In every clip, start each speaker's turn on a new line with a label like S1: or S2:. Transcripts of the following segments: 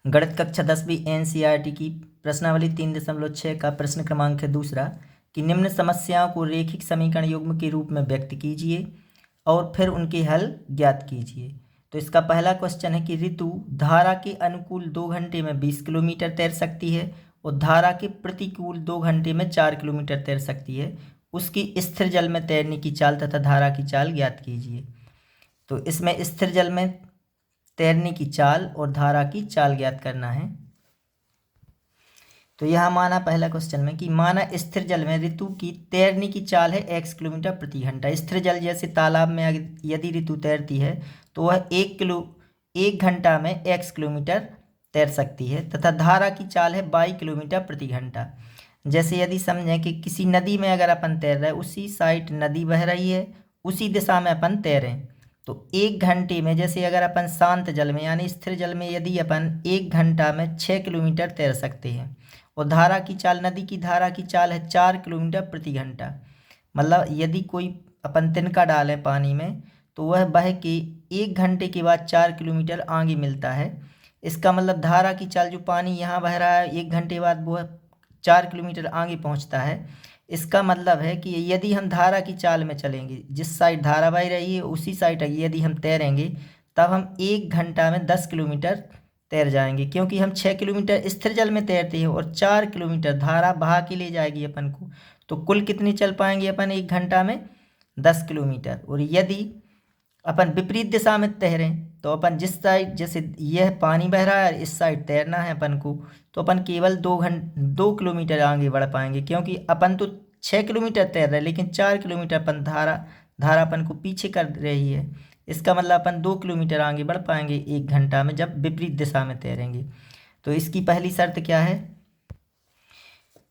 S1: गणित कक्षा 10वीं एनसीईआरटी की प्रश्नावली 3.6 का प्रश्न क्रमांक है दूसरा कि निम्न समस्याओं को रैखिक समीकरण युग्म के रूप में व्यक्त कीजिए और फिर उनके हल ज्ञात कीजिए। तो इसका पहला क्वेश्चन है कि ऋतु धारा के अनुकूल 2 घंटे में 20 किलोमीटर तैर सकती है और धारा के प्रतिकूल 2 घंटे में 4 किलोमीटर तैर सकती है। उसकी स्थिर जल में तैरने की चाल तथा धारा की चाल ज्ञात कीजिए। तो इसमें स्थिर जल में तैरने की चाल और धारा की चाल ज्ञात करना है। तो यह माना पहला क्वेश्चन में कि माना स्थिर जल में ऋतु की तैरने की चाल है x किलोमीटर प्रति घंटा। स्थिर जल जैसे तालाब में यदि ऋतु तैरती है तो वह 1 घंटा में x किलोमीटर तैर सकती है तथा धारा की चाल है 22 किलोमीटर प्रति घंटा। जैसे यदि समझें कि किसी नदी में अगर अपन तैर रहे हैं, उसी साइड नदी बह रही है, उसी दिशा में अपन तैरें तो 1 घंटे में, जैसे अगर अपन शांत जल में यानी स्थिर जल में यदि अपन 1 घंटा में 6 किलोमीटर तैर सकते हैं और धारा की चाल, नदी की धारा की चाल है 4 किलोमीटर प्रति घंटा। मतलब यदि कोई अपन तिनका डालें पानी में तो वह बह के 1 घंटे के बाद 4 किलोमीटर आगे मिलता है। इसका मतलब धारा की चाल, जो पानी यहाँ बह रहा है 1 घंटे बाद वह 4 किलोमीटर आगे पहुँचता है। इसका मतलब है कि यदि हम धारा की चाल में चलेंगे, जिस साइड धारा बह रही है उसी साइड यदि हम तैरेंगे तब हम 1 घंटा में 10 किलोमीटर तैर जाएंगे, क्योंकि हम 6 किलोमीटर स्थिर जल में तैरते हैं और 4 किलोमीटर धारा बहा के ले जाएगी अपन को। तो कुल कितनी चल पाएंगे अपन 1 घंटा में? 10 किलोमीटर। और यदि अपन विपरीत दिशा में तैरें तो अपन जिस साइड, जैसे यह पानी बह रहा है इस साइड तैरना है अपन को, तो अपन केवल 2 किलोमीटर आगे बढ़ पाएंगे, क्योंकि अपन तो 6 किलोमीटर तैर रहे हैं लेकिन 4 किलोमीटर अपन धारा अपन को पीछे कर रही है। इसका मतलब अपन 2 किलोमीटर आगे बढ़ पाएंगे 1 घंटा में जब विपरीत दिशा में तैरेंगे। तो इसकी पहली शर्त क्या है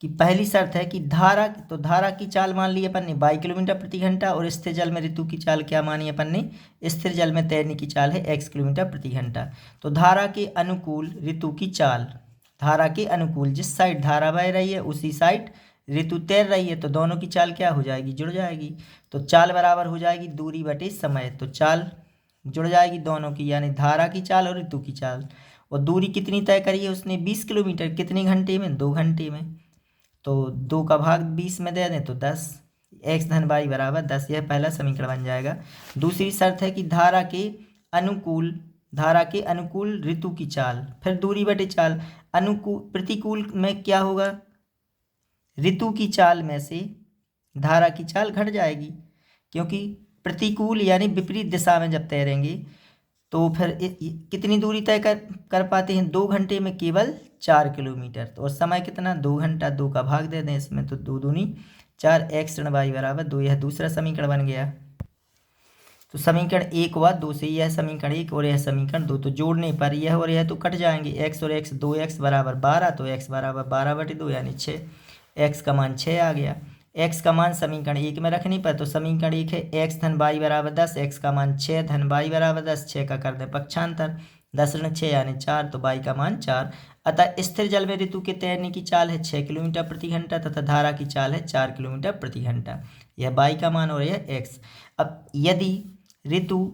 S1: कि पहली शर्त है कि धारा की चाल मान ली अपन ने 22 किलोमीटर प्रति घंटा और स्थिर जल में ऋतु की चाल क्या मानी अपन ने? स्थिर जल में तैरने की चाल है x किलोमीटर प्रति घंटा। तो धारा के अनुकूल ऋतु की चाल, धारा के अनुकूल जिस साइड धारा बह रही है उसी साइड ऋतु तैर रही है, तो दोनों की चाल क्या हो जाएगी? जुड़ जाएगी। तो चाल बराबर हो जाएगी दूरी बटे समय। तो चाल जुड़ जाएगी दोनों की, यानी धारा की चाल और ऋतु की चाल। और दूरी कितनी तय करी है उसने? 20 किलोमीटर। कितने घंटे में? 2 घंटे में। तो 2 का भाग 20 में दे दें तो 10, x धन y बराबर 10। यह पहला समीकरण बन जाएगा। दूसरी शर्त है कि धारा के अनुकूल ऋतु की चाल, फिर दूरी बटे चाल। प्रतिकूल में क्या होगा? ऋतु की चाल में से धारा की चाल घट जाएगी, क्योंकि प्रतिकूल यानी विपरीत दिशा में जब तैरेंगे तो फिर कितनी दूरी तय कर पाते हैं? 2 घंटे में केवल 4 किलोमीटर। तो और समय कितना? 2 घंटा। 2 का भाग दे दें इसमें तो 2 दूनी 4, x ऋण y बराबर 2। यह दूसरा समीकरण बन गया। तो समीकरण 1 हुआ 2 से, यह समीकरण 1 और यह समीकरण 2। तो जोड़ने पर यह और यह तो कट जाएंगे, x और x 2x बराबर 12, तो x बराबर 12/2 यानी 6। x का मान 6 आ गया। x का मान समीकरण 1 में रखने पर, तो समीकरण 1 है x धन y बराबर 10, x का मान 6 धन y बराबर 10। 6 का कर दें पक्षांतर, 10 ऋण 6 यानी 4, तो y का मान 4। अतः स्थिर जल में ऋतु के तैरने की चाल है 6 किलोमीटर प्रति घंटा तथा धारा की चाल है 4 किलोमीटर प्रति घंटा। यह y का मान और यह x। अब यदि ऋतु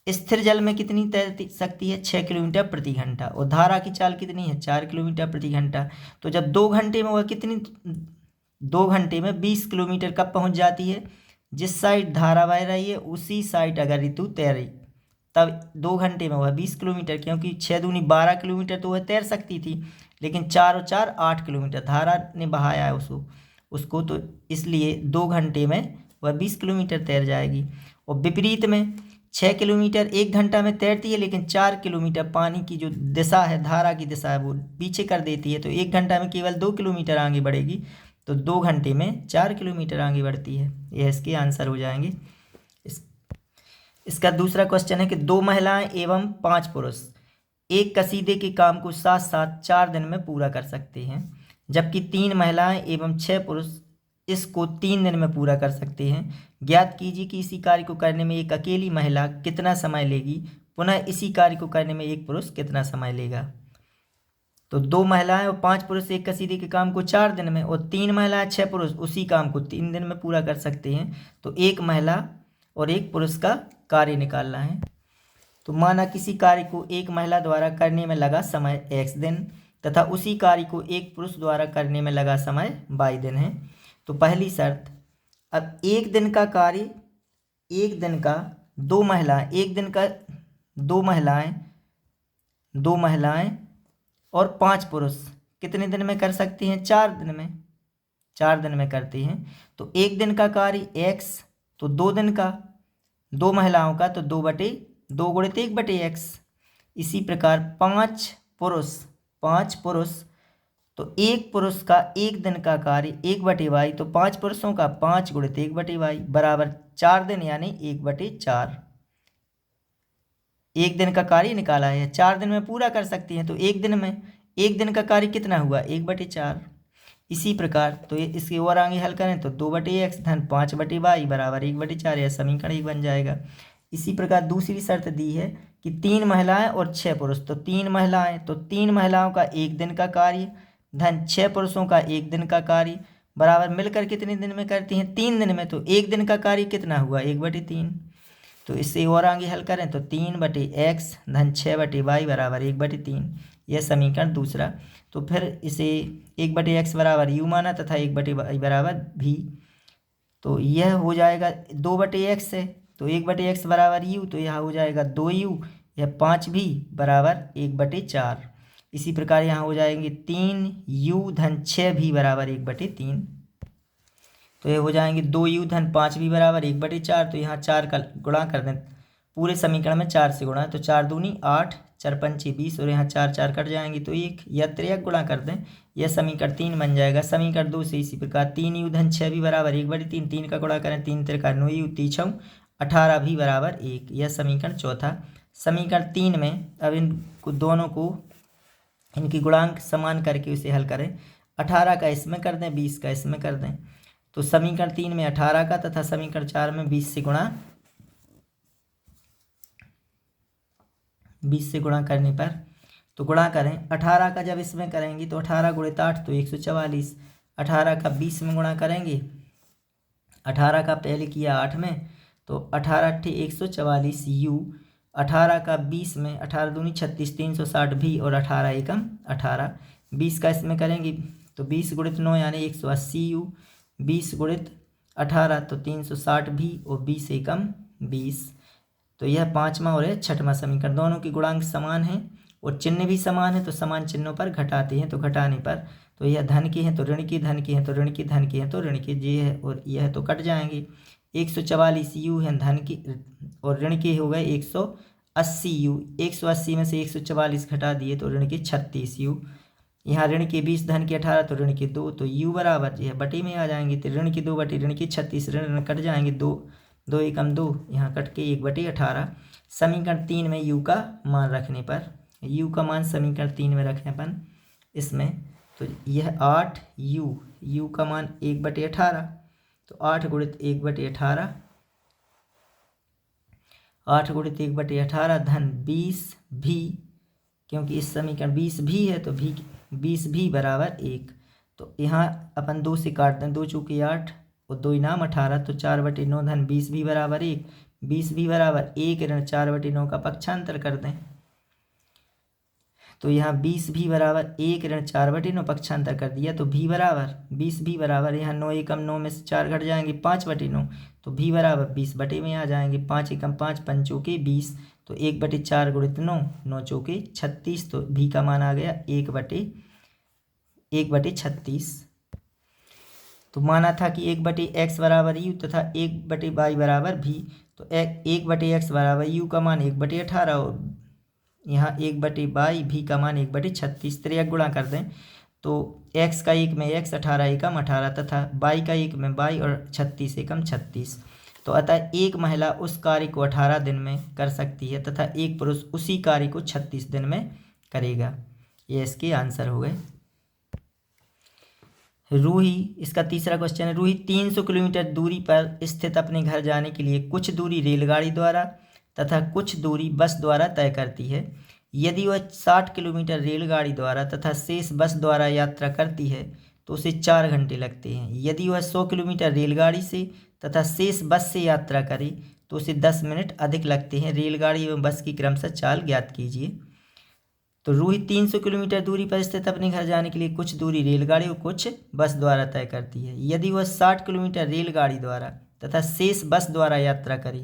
S1: स्थिर जल में कितनी तैर सकती है? 6 किलोमीटर प्रति घंटा और धारा की चाल कितनी है? 4 किलोमीटर प्रति घंटा। तो जब 2 घंटे में वह कितनी 2 घंटे में 20 किलोमीटर कब पहुंच जाती है? जिस साइड धारा बह रही है उसी साइड अगर ऋतु तैरे तब 2 घंटे में वह 20 किलोमीटर, क्योंकि 6 दूनी 12 किलोमीटर तो वह तैर सकती थी, लेकिन 4 और 4 8 किलोमीटर धारा ने बहाया है उसको, तो इसलिए 2 घंटे में वह 20 किलोमीटर तैर जाएगी। और विपरीत में 6 किलोमीटर 1 घंटा में तैरती है, लेकिन 4 किलोमीटर पानी की जो दिशा है, धारा की दिशा है, वो पीछे कर देती है, तो 1 घंटा में केवल 2 किलोमीटर आगे बढ़ेगी। तो 2 घंटे में 4 किलोमीटर आगे बढ़ती है। यह इसके आंसर हो जाएंगे। इसका दूसरा क्वेश्चन है कि 2 महिलाएं एवं 5 पुरुष एक कसीदे के काम को साथ साथ 4 दिन में पूरा कर सकते हैं, जबकि 3 महिलाएं एवं 6 पुरुष इसको 3 दिन में पूरा कर सकते हैं। ज्ञात कीजिए कि इसी कार्य को करने में एक अकेली महिला कितना समय लेगी, पुनः इसी कार्य को करने में एक पुरुष कितना समय लेगा। तो 2 महिलाएं और 5 पुरुष एक कसीदे के काम को 4 दिन में और 3 महिलाएं 6 पुरुष उसी काम को 3 दिन में पूरा कर सकते हैं। तो एक महिला और एक पुरुष का कार्य निकालना है। तो माना किसी कार्य को एक महिला द्वारा करने में लगा समय x दिन तथा उसी कार्य को एक पुरुष द्वारा करने में लगा समय y दिन है। तो पहली शर्त, अब एक दिन का कार्य, एक दिन का दो महिलाएं, एक दिन का दो महिलाएं और 5 पुरुष कितने दिन में कर सकती हैं? 4 दिन में, 4 दिन में करती हैं। तो एक दिन का कार्य x, तो 2 दिन का, 2 महिलाओं का तो 2 गुणित 1/x। इसी प्रकार 5 पुरुष, तो एक पुरुष का एक दिन का कार्य 1/y, तो 5 पुरुषों का 5 गुणित 1/y बराबर 4 दिन यानी 1/4। एक दिन का कार्य निकाला है, 4 दिन में पूरा कर सकती हैं, तो एक दिन का कार्य कितना हुआ? 1/4। इसी प्रकार तो इसके और आगे हल करें तो 2/x धन 5/y बराबर 1/4, यह समीकरण 1 बन जाएगा। इसी प्रकार दूसरी शर्त दी है कि 3 महिलाएं और 6 पुरुष, तो 3 महिलाएं, तो 3 महिलाओं का एक दिन का कार्य धन 6 पुरुषों का एक दिन का कार्य बराबर मिलकर कितने दिन में करती हैं? 3 दिन में। तो एक दिन का कार्य कितना हुआ? 1/3। तो इससे और आगे हल करें तो 3/x धन 6/y बराबर 1/3, यह समीकरण दूसरा। तो फिर इसे 1/x बराबर u माना तथा 1/y बराबर v। तो यह हो जाएगा 2/x है, तो 1/x बराबर u, तो यह हो जाएगा 2u, यह 5v बराबर 1/4। इसी प्रकार यहाँ हो जाएंगे 3u धन 6v बराबर 1/3। तो ये हो जाएंगे 2u धन 5v बराबर 1/4। तो यहाँ 4 का गुणा कर दें, पूरे समीकरण में 4 से गुणा, तो 4 दूनी 8, 4 पंचे 20 और यहाँ 4 कट जाएंगे तो 1, या 3 गुणा कर दें, यह समीकरण 3 बन जाएगा। समीकरण 2 से इसी प्रकार 3u धन 6v बराबर 1/3, 3 का गुणा करें 3 3 9u 3 18v बराबर 1, यह समीकरण चौथा। समीकरण 3 में अब इनको दोनों को इनकी गुणांक समान करके उसे हल करें। 18 का इसमें कर दें, 20 का इसमें कर दें, तो समीकरण 3 में 18 का तथा समीकरण 4 में 20 से गुणा करने पर, तो गुणा करें 18 का जब इसमें करेंगे तो 18 गुणित 8 तो 144, 18 का 20 में गुणा करेंगे, 18 का पहले किया 8 में, तो 18 8 144 u, 18 का 20 में, 18 दूनी 36 360 भी और 18 एकम 18, 20 का इसमें करेंगे तो 20 गुणित 9 यानी 180 u, 20 गुणित 18 तो 360 भी और 20 एकम 20। तो यह 5वां और 6वां समीकरण, दोनों की गुणांक समान हैं और चिन्ह भी समान है, तो समान चिन्हों पर घटाते हैं। तो घटाने पर तो यह धन के हैं तो ऋण के, धन के हैं तो ऋण के, धन के हैं तो ऋण के, ये है और यह तो कट जाएंगे। 144 u है धन की और ऋण के हो गए 180 u, 180 में से 144 घटा दिए तो ऋण के 36 u, यहाँ ऋण के 20 धन के 18 तो ऋण के 2, तो u बराबर यह बटे में आ जाएंगे, तो ऋण के 2 बटे ऋण के 36, ऋण कट जाएंगे 2 एकम 2, यहाँ कट के 1/18। समीकरण 3 में u का मान रखने पर, u का मान समीकरण 3 में रखें अपन इसमें, तो यह 8u का मान 1/18, तो 8 गुणित 1/18, 8 गुणित 1/18 धन 20 भी, क्योंकि इस समीकरण 20 भी है तो 20 भी बराबर 1। तो यहाँ अपन 2 से काट दें, 2 चूँकि 8 और 2 इनाम 18, तो 4/9 धन 20 भी बराबर 1, 20 भी बराबर 1 ऋण 4/9 का पक्षांतर कर दें, तो यहाँ 20 भी बराबर 1 ऋण 4/9 पक्षांतर कर दिया, तो भी बराबर 20 भी बराबर, यहाँ 9 एकम 9 में से 4 घट जाएंगे 5/9, तो भी बराबर 20 बटे में आ जाएंगे, 5 एकम 5 पंचों के 20, तो 1/4 गुणित 9, 9 चौके 36, तो भी का मान आ गया 1/36। तो माना था कि 1/x बराबर u तथा 1/y बराबर v, तो 1/x बराबर u का मान 1/18 और यहाँ 1/y भी का मान 1/36, 3 गुणा कर दें तो x का 1 में x, 18 एकम 18 तथा y का 1 में y और 36 एकम 36। तो अतः एक महिला उस कार्य को 18 दिन में कर सकती है तथा एक पुरुष उसी कार्य को 36 दिन में करेगा। ये इसके आंसर हो गए। रूही, इसका तीसरा क्वेश्चन है, रूही 300 किलोमीटर दूरी पर स्थित अपने घर जाने के लिए कुछ दूरी रेलगाड़ी द्वारा तथा कुछ दूरी बस द्वारा तय करती है। यदि वह 60 किलोमीटर रेलगाड़ी द्वारा तथा शेष बस द्वारा यात्रा करती है तो उसे 4 घंटे लगते हैं। यदि वह 100 किलोमीटर रेलगाड़ी से तथा शेष बस से यात्रा करे तो उसे 10 मिनट अधिक लगते हैं। रेलगाड़ी एवं बस की क्रमशः चाल ज्ञात कीजिए। तो रूही 300 किलोमीटर दूरी पर स्थित अपने घर जाने के लिए कुछ दूरी रेलगाड़ी और कुछ बस द्वारा तय करती है। यदि वह 60 किलोमीटर रेलगाड़ी द्वारा तथा शेष बस द्वारा यात्रा करे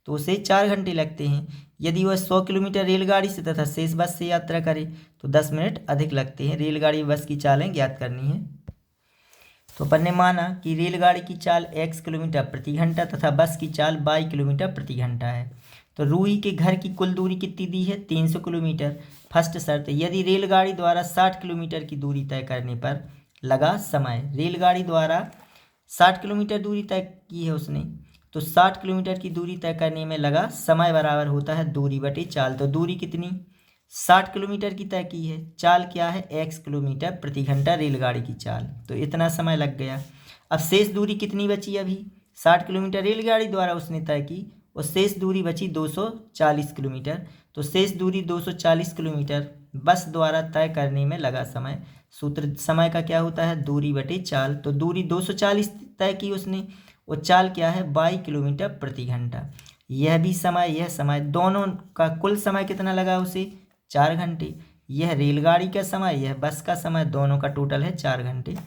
S1: तो उसे 4 घंटे लगते हैं। यदि वह 100 किलोमीटर रेलगाड़ी से तथा शेष बस से यात्रा करे तो 10 मिनट अधिक लगते हैं। रेलगाड़ी बस की चालें ज्ञात करनी है। तो अपन ने माना कि रेलगाड़ी की चाल x किलोमीटर प्रति घंटा तथा बस की चाल y किलोमीटर प्रति घंटा है। तो रूही के घर की कुल दूरी कितनी दी है? 300 किलोमीटर। फर्स्ट शर्त, यदि रेलगाड़ी द्वारा 60 किलोमीटर की दूरी तय करने पर लगा समय। रेलगाड़ी द्वारा 60 किलोमीटर दूरी तय की है उसने, तो 60 किलोमीटर की दूरी तय करने में लगा समय बराबर होता है दूरी बटे चाल। तो दूरी कितनी? 60 किलोमीटर की तय की है। चाल क्या है? x किलोमीटर प्रति घंटा रेलगाड़ी की चाल। तो इतना समय लग गया। अब शेष दूरी कितनी बची? अभी 60 किलोमीटर रेलगाड़ी द्वारा उसने तय की और शेष दूरी बची 240 किलोमीटर। तो शेष दूरी 240 किलोमीटर बस द्वारा तय करने में लगा समय। सूत्र समय का क्या होता है? दूरी बटे चाल। तो दूरी 240 तय की उसने और चाल क्या है? 22 किलोमीटर प्रति घंटा। यह भी समय, यह समय, दोनों का कुल समय कितना लगा उसे? 4 घंटे। यह रेलगाड़ी का समय, यह बस का समय, दोनों का टोटल है 4 घंटे।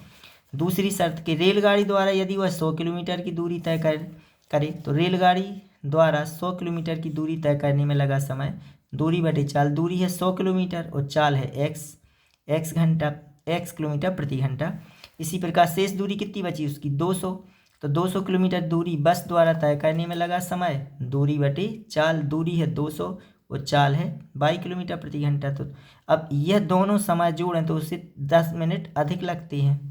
S1: दूसरी शर्त कि रेलगाड़ी द्वारा यदि वह 100 किलोमीटर की दूरी तय करे तो रेलगाड़ी द्वारा 100 किलोमीटर की दूरी तय करने में लगा समय दूरी बटे चाल। दूरी है 100 किलोमीटर और चाल है x किलोमीटर प्रति घंटा। इसी प्रकार शेष दूरी कितनी बची उसकी? 200। तो 200 किलोमीटर दूरी बस द्वारा तय करने में लगा समय दूरी बटे चाल। दूरी है 200 और चाल है 22 किलोमीटर प्रति घंटा। तो अब यह दोनों समय जोड़ें तो उससे 10 मिनट अधिक लगते हैं।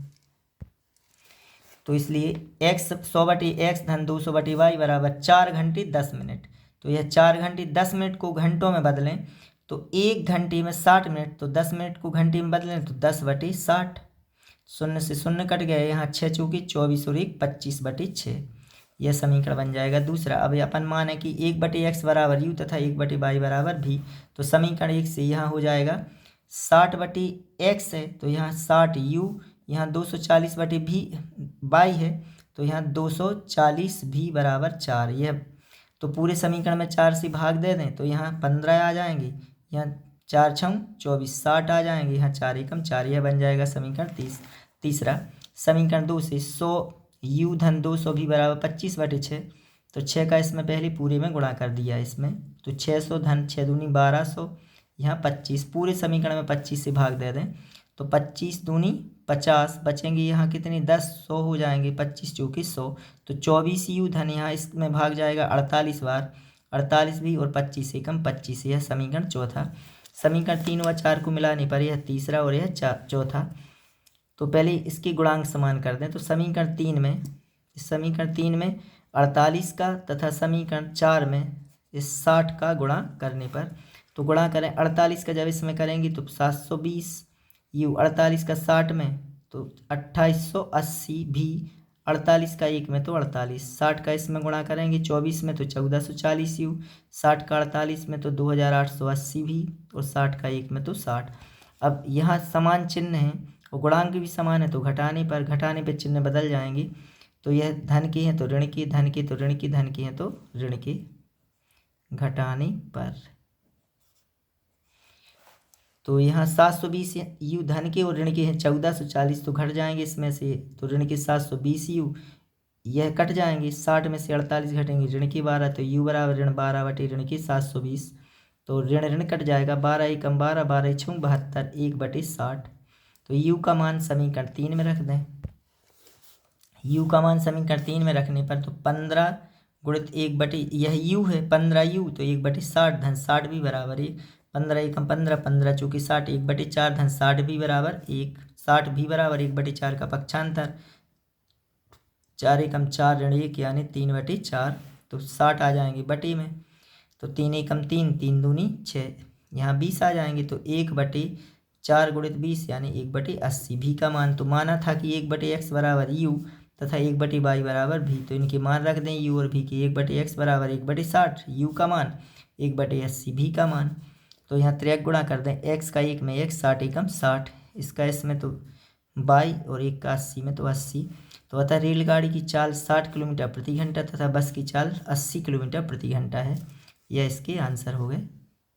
S1: तो इसलिए x 100 बटे x धन 200 बटे y बराबर 4 घंटे 10 मिनट। तो यह 4 घंटे 10 मिनट को घंटों में बदलें तो 1 घंटे में 60 मिनट, तो 10 मिनट को घंटे में बदलें तो 10 बटे 60। शून्य से शून्य कट गया। यहाँ 6 चौके 24 और 1 25 बटे 6। यह समीकरण बन जाएगा दूसरा। अब अपन माने कि 1 बटे x बराबर u तथा 1 बटे y बराबर v। तो समीकरण 1 से यहाँ हो जाएगा 60 बटे x है तो यहाँ 60 u, यहाँ 240 बटे v y है तो यहाँ 240 v बराबर 4। यह तो पूरे समीकरण में 4 से भाग दे दें तो यहाँ 15 आ जाएंगे। यहाँ 4 छंग 24 60 आ जाएंगे। यहाँ 4 एकम 4। यह बन जाएगा समीकरण तीसरा। समीकरण 2 से 100 u धन 200 भी बराबर 25 बटे 6। तो 6 का इसमें पहले पूरे में गुणा कर दिया इसमें, तो 600 धन 6 दूनी 1200, यहाँ 25। पूरे समीकरण में 25 से भाग दे दें तो 25 दूनी 50 बचेंगे। यहाँ कितनी 10 100 हो जाएंगे। 25 चौकी 100। तो 24 u धन यहाँ इसमें भाग जाएगा 48 बार, 48 भी और 25 एकम 25। यह समीकरण चौथा। समीकरण 3 व 4 को मिलाने पर यह तीसरा और यह चौथा। तो पहले इसके गुणांक समान कर दें। तो समीकरण 3 में 48 का तथा समीकरण 4 में इस 60 का गुणा करने पर, तो गुणा करें 48 का जब इसमें करेंगे तो 720 u, 48 का 60 में तो 2880 भी, 48 का 1 में तो 48, 60 का इसमें गुणा करेंगे 24 में तो 1440 u, 60 का 48 में तो 2880 भी और 60 का 1 में तो 60। अब यहाँ समान चिन्ह है और गुणांक भी समान है तो घटाने पर चिन्ह बदल जाएंगे। तो यह धन के हैं तो ऋण के, धन के तो ऋण के, धन के हैं तो ऋण के। घटाने पर तो यहाँ 720 u धन के और ऋण के हैं 1440 तो घट जाएंगे इसमें से, तो ऋण के 720 u यह कट जाएंगे। 60 में से 48 घटेंगे ऋण के 12 तो u बराबर ऋण 12 बटे ऋण के 720। तो ऋण ऋण कट जाएगा। 12 एकम 12, 12 छूँ 72, 1 बटे 60। तो u का मान समीकरण 3 में रख दें। u का मान समीकरण 3 में रखने पर तो 15 गुणित 1 बटे, यह u है 15 u तो 1 बटे 60 धन 60 भी बराबर 1। 15 एकम 15, 15 चौकी 60, 1 बटे 4 धन 60 भी बराबर 1। 60 भी बराबर 1 बटे 4 का पक्षांतर, 4 एकम 4 ऋण 1 यानी 3 बटे 4। तो 60 आ जाएंगे बटे में, तो 3 एकम 3, 3 दूनी 6, यहाँ 20 आ जाएंगे। तो 1 बटे 4 गुणित 20 यानी 1 बटे 80। भी का मान तो माना था कि 1 बटे x बराबर u तथा 1 बटे y बराबर भी, तो इनके मान रख दें u और v के। 1 बटे x बराबर 1 बटे 60 u का मान, 1 बटे 80 भी का मान। तो यहाँ 3 गुणा कर दें, x का 1 में 1, 60 एकम 60, इसका इसमें तो y और 1 का 80 में तो 80। तो अतः रेलगाड़ी की चाल 60 किलोमीटर प्रति घंटा तथा बस की चाल 80 किलोमीटर प्रति घंटा है। यह इसके आंसर हो गए।